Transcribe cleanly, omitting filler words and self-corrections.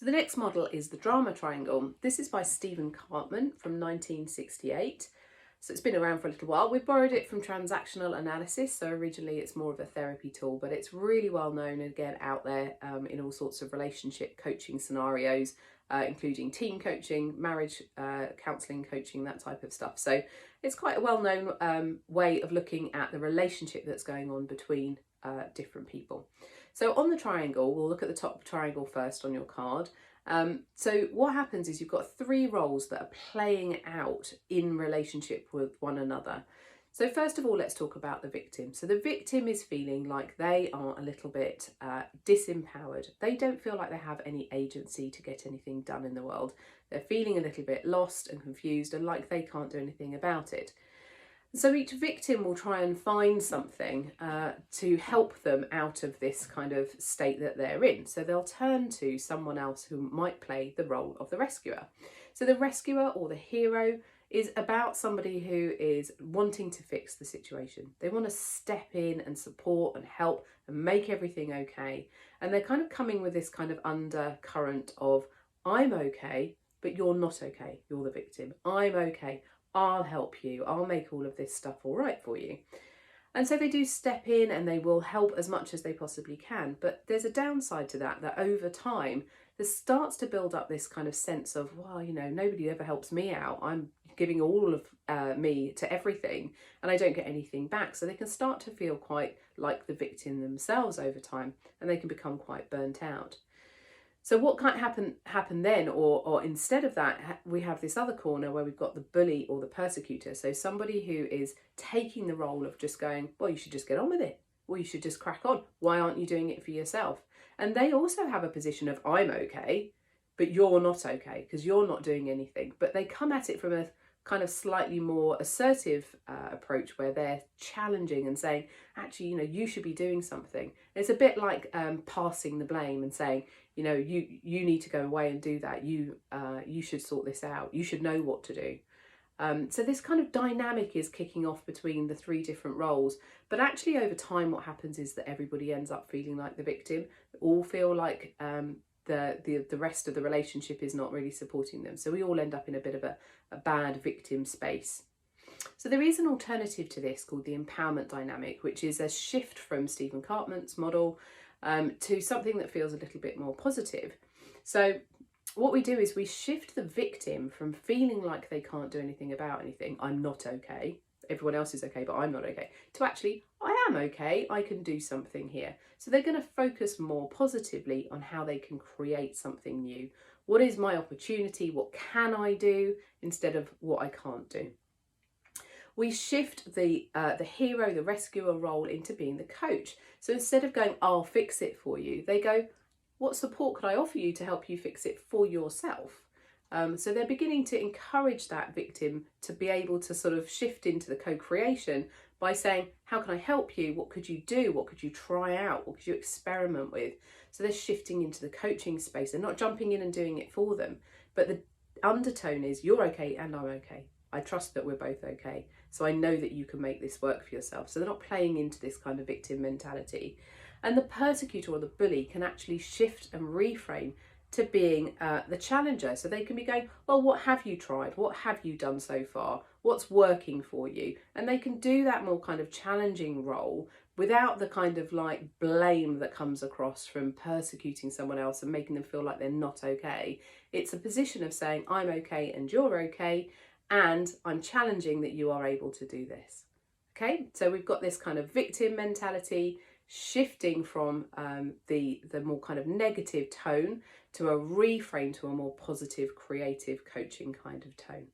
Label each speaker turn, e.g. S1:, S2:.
S1: So the next model is the drama triangle. This is by Stephen Cartman from 1968. So it's been around for a little while. We've borrowed it from transactional analysis. So originally it's more of a therapy tool, but it's really well known and again out there in all sorts of relationship coaching scenarios, including team coaching, marriage counselling coaching, that type of stuff. So it's quite a well-known way of looking at the relationship that's going on between different people. So on the triangle, we'll look at the top triangle first on your card. So what happens is you've got three roles that are playing out in relationship with one another. So first of all, let's talk about the victim. So the victim is feeling like they are a little bit disempowered. They don't feel like they have any agency to get anything done in the world. They're feeling a little bit lost and confused and like they can't do anything about it. So each victim will try and find something to help them out of this kind of state that they're in. So they'll turn to someone else who might play the role of the rescuer. So the rescuer or the hero is about somebody who is wanting to fix the situation. They want to step in and support and help and make everything okay. And they're kind of coming with this kind of undercurrent of, I'm okay, but you're not okay. You're the victim. I'm okay. I'll help you, I'll make all of this stuff all right for you. And so they do step in and they will help as much as they possibly can. But there's a downside to that, that over time, there starts to build up this kind of sense of, well, you know, nobody ever helps me out. I'm giving all of me to everything and I don't get anything back. So they can start to feel quite like the victim themselves over time and they can become quite burnt out. So what can't happen then, or instead of that, we have this other corner where we've got the bully or the persecutor. So somebody who is taking the role of just going, well, you should just get on with it. Well, you should just crack on. Why aren't you doing it for yourself? And they also have a position of, I'm okay, but you're not okay because you're not doing anything. But they come at it from a kind of slightly more assertive approach where they're challenging and saying, actually, you know, you should be doing something. It's a bit like passing the blame and saying, you know, you need to go away and do that. You should sort this out. You should know what to do. So this kind of dynamic is kicking off between the three different roles. But actually over time, what happens is that everybody ends up feeling like the victim. They all feel like the rest of the relationship is not really supporting them. So we all end up in a bit of a bad victim space. So there is an alternative to this called the empowerment dynamic, which is a shift from Stephen Cartman's model to something that feels a little bit more positive. So what we do is we shift the victim from feeling like they can't do anything about anything, I'm not okay, everyone else is okay, but I'm not okay, to actually, I am okay, I can do something here. So they're going to focus more positively on how they can create something new. What is my opportunity? What can I do instead of what I can't do? We shift the hero, the rescuer role into being the coach. So instead of going, I'll fix it for you, they go, what support could I offer you to help you fix it for yourself? So they're beginning to encourage that victim to be able to sort of shift into the co-creation by saying, how can I help you? What could you do? What could you try out? What could you experiment with? So they're shifting into the coaching space. They're not jumping in and doing it for them. But the undertone is, you're okay and I'm okay. I trust that we're both okay. So I know that you can make this work for yourself. So they're not playing into this kind of victim mentality. And the persecutor or the bully can actually shift and reframe to being the challenger. So they can be going, well, what have you tried? What have you done so far? What's working for you? And they can do that more kind of challenging role without the kind of like blame that comes across from persecuting someone else and making them feel like they're not okay. It's a position of saying, I'm okay and you're okay, and I'm challenging that you are able to do this. Okay, so we've got this kind of victim mentality shifting from the more kind of negative tone to a reframe to a more positive, creative coaching kind of tone.